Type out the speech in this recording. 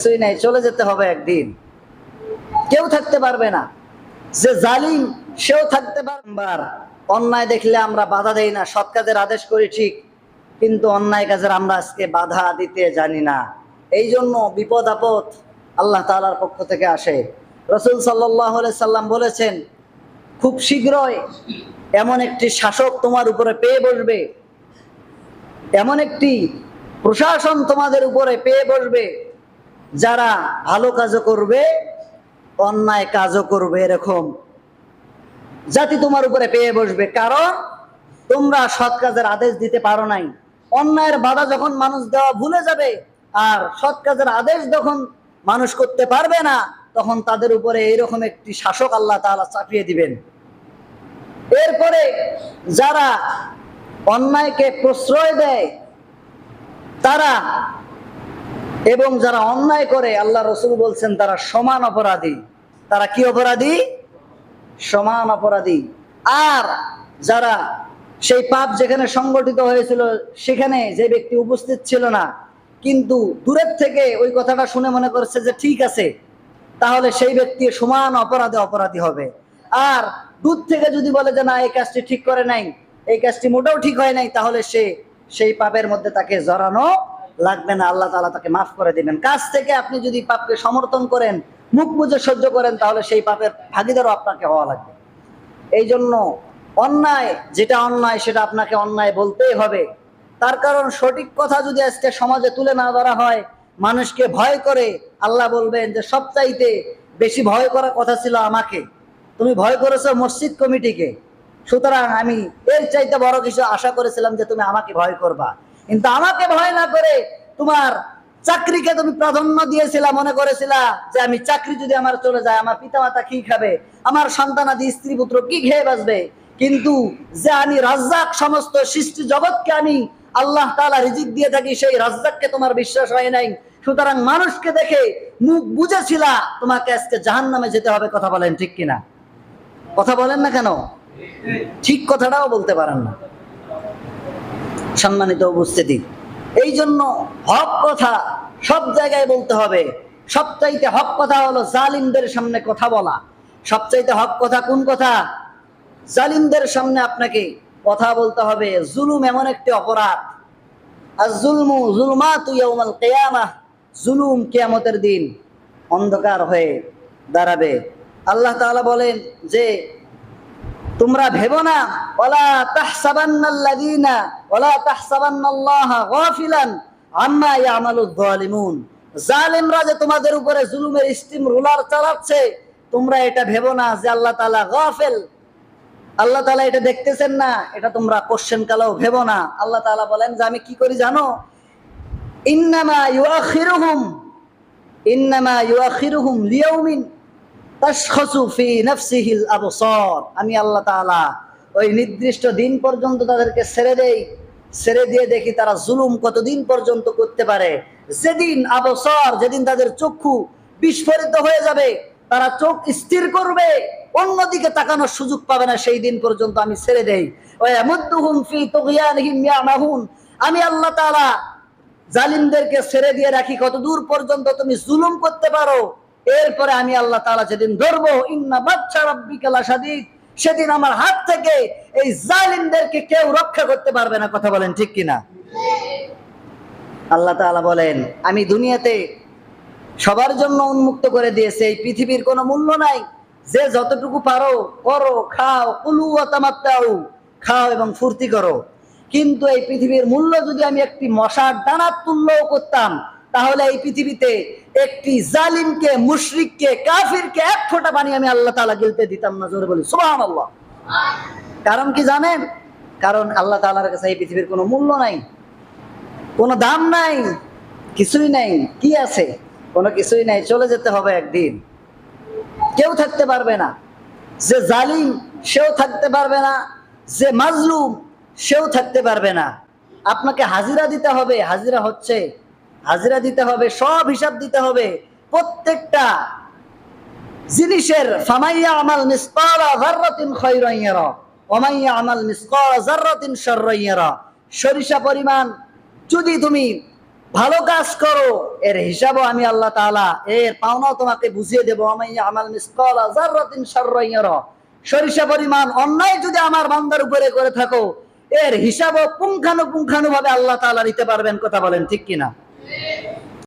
কিছুই নাই, চলে যেতে হবে একদিন, কেউ থাকতে পারবে না। যে জালিম সেও থাকতে পারবে। অন্যায় দেখলে আমরা বাধা দেই না, সৎ কাজের আদেশ করি ঠিক, কিন্তু অন্যায় কাজের আমরা আজকে বাধা দিতে জানি না। এই জন্য বিপদ আপদ আল্লাহ তাআলার পক্ষ থেকে আসে। রাসূল সাল্লাল্লাহু আলাইহি সাল্লাম বলেছেন, খুব শীঘ্রই এমন একটি শাসক তোমার উপরে পেয়ে বসবে, এমন একটি প্রশাসন তোমাদের উপরে পেয়ে বসবে, যারা ভালো কাজও করবে অন্যায় কাজও করবে, এরকম জাতি তোমার উপরে পেয়ে বসবে। কারণ তোমরা সৎ কাজের আদেশ দিতে পারো নাই। অন্যায়ের বাধা যখন মানুষ দেওয়া ভুলে যাবে আর সৎ কাজের আদেশ যখন মানুষ করতে পারবে না, তখন তাদের উপরে এইরকম একটি শাসক আল্লাহ তাআলা চাপিয়ে দিবেন। এরপরে যারা অন্যায়কে প্রশ্রয় দেয় তারা এবং যারা অন্যায় করে, আল্লাহ রসুল বলছেন তারা সমান অপরাধী। তারা কি অপরাধী? সমান অপরাধী। আর যারা সেই পাপ যেখানে সংগঠিত হয়েছিল সেখানে যে ব্যক্তি উপস্থিত ছিল না, কিন্তু দূরের থেকে ওই কথাটা শুনে মনে করছে যে ঠিক আছে, তাহলে সেই ব্যক্তি সমান অপরাধী হবে। আর দূর থেকে যদি বলে যে না, এই কাজটি ঠিক করে নাই, এই কাজটি মোটেও ঠিক হয় নাই, তাহলে সেই পাপের মধ্যে তাকে জড়ানো লাগবে না, আল্লাহ তাআলা তাকে মাফ করে দিবেন। কাজ থেকে আপনি যদি পাপকে সমর্থন করেন, মুখ বুজে সহ্য করেন, তাহলে সেই পাপের ভাগীদারও আপনাকে হওয়া লাগবে। এই জন্য অন্যায় যেটা অন্যায় সেটা আপনাকে অন্যায় বলতেই হবে। তার কারণ সঠিক কথা যদি আজকে সমাজে তুলে না ধরা হয়, মানুষকে ভয় করে, আল্লাহ বলবেন যে সবচাইতে বেশি ভয় করার কথা ছিল আমাকে, তুমি ভয় করেছো মসজিদ কমিটিকে, সুতরাং আমি এর চাইতে বড় কিছু আশা করেছিলাম যে তুমি আমাকে ভয় করবা। কিন্তু আমাকে ভয় না করে তোমার চাকরিকে তুমি প্রাধান্য দিয়েছিলা, মনে করেছিলা যে আমি চাকরি যদি আমার চলে যায়, আমার পিতামাতা কি খাবে, আমার সন্তানাদি স্ত্রী পুত্র কি খেয়ে বাঁচবে। কিন্তু যে আমি রাজ্জাক, সমস্ত সৃষ্টি জগৎকে আমি আল্লাহ তাআলা রিজিক দিয়ে থাকি, সেই রাজ্জাককে তোমার বিশ্বাস হয় নাই। সুতরাং মানুষকে দেখে মুখ বুঝেছিলা তোমাকে আজকে জাহান্নামে যেতে হবে। কথা বলেন ঠিক কিনা? কথা বলেন না কেন? ঠিক কথাটাও বলতে পারেন না। সম্মানিত উপস্থিতি, এই জন্য হক কথা সব জায়গায় বলতে হবে। সবচাইতে হক কথা হলো জালিমদের সামনে কথা বলা। সবচাইতে হক কথা কোন কথা? জালিমদের সামনে আপনাকে কথা বলতে হবে। জুলুম এমন একটি অপরাধ, আর জুলমু জুলমাতু ইয়াউমাল কিয়ামাহ, জুলুম কিয়ামতের দিন অন্ধকার হয়ে দাঁড়াবে। আল্লাহ তাআলা বলেন যে তোমরা ভেবো না, ওয়ালা তাহসাবান্নাল্লাযীনা ওয়ালা তাহসাবান্নাল্লাহা গাফিলান আম্মা ইয়ামালুয যালিমুন, জালিমরা যে তোমাদের উপরে জুলুমের স্টিম রোলার চালাচ্ছে, তোমরা এটা ভেবো না যে আল্লাহ তাআলা গাফিল, আল্লাহ তাআলা এটা দেখতেছেন না, এটা তোমরা কোশ্চেন কালেও ভেবো না। আল্লাহ তাআলা বলেন যে আমি কি করি জানো? ইন্নামা ইউআখিরুহুম লিয়াউমিন তাশখাসু ফি নাফসিহিল আবসার, আমি আল্লাহ তাআলা ওই নির্দিষ্ট দিন পর্যন্ত তাদেরকে ছেড়ে দিয়ে দেখি তারা জুলুম কতদিন পর্যন্ত করতে পারে। যেদিন আবসার, যেদিন তাদের চক্ষু বিস্ফোরিত হয়ে যাবে, তারা চোখ স্থির করবে, অন্যদিকে তাকানোর সুযোগ পাবে না, সেই দিন পর্যন্ত আমি ছেড়ে দেই। ওয়ায়ামুদ্দুহুম ফি তুগয়ানিহিম ইয়ামাহুন, আমি আল্লাহ তাআলা জালিমদেরকে ছেড়ে দিয়ে রাখি কতদূর পর্যন্ত তুমি জুলুম করতে পারো। এরপরে আমি আল্লাহ তাআলা যেদিন ধরবো, ইন্না বাতশা রাব্বিকা লাশাদীদ, সেদিন আমার হাত থেকে এই জালিমদেরকে কেউ রক্ষা করতে পারবে না। কথা বলেন ঠিক কিনা? আল্লাহ তাআলা বলেন আমি দুনিয়াতে সবার জন্য উন্মুক্ত করে দিয়েছি, এই পৃথিবীর কোনো মূল্য নাই, যে যতটুকু পারো করো, খাও, কুলু ওয়া তামাত্তাউ, খাও এবং ফুর্তি করো। কিন্তু এই পৃথিবীর মূল্য যদি আমি একটি মশার দানার তুল্যও করতাম, তাহলে এই পৃথিবীতে একটি জালিমকে, মুশরিককে, কাফিরকে এক ফোঁটা পানি আমি আল্লাহ তাআলা গিলতে দিতাম না। জোরে বলি সুবহানাল্লাহ। কারণ কি জানেন? কারণ আল্লাহ তাআলার কাছে এই পৃথিবীর কোনো মূল্য নাই, কোনো দাম নাই, কিছুই নাই। কি আছে? কোনো কিছুই নাই, চলে যেতে হবে একদিন, কেউ থাকতে পারবে না। যে জালিম সেও থাকতে পারবে না, যে মাজলুম সেও থাকতে পারবে না। আপনাকে হাজিরা দিতে হবে, হাজিরা দিতে হবে, সব হিসাব দিতে হবে প্রত্যেকটা জিনিসের। ফামাইয়া আমাল মিসকালা যাররাতিন খায়রান ইয়ারা ওয়া মাইয়া আমাল মিসকালা যাররাতিন শাররান ইয়ারা, সরিষা পরিমাণ যদি তুমি ভালো কাজ করো, এর হিসাবও আমি আল্লাহ তাআলা এর পাওনাও তোমাকে বুঝিয়ে দেবো। আমি আমাল মিসকালা যাররাতিন শাররান ইয়ারা, সরিষা পরিমাণ অন্যায় যদি আমার বান্দার উপরে করে থাকো, এর হিসাবও পুঙ্খানুপুঙ্খানুভাবে আল্লাহ তাআলা নিতে পারবেন। কথা বলেন ঠিক কিনা?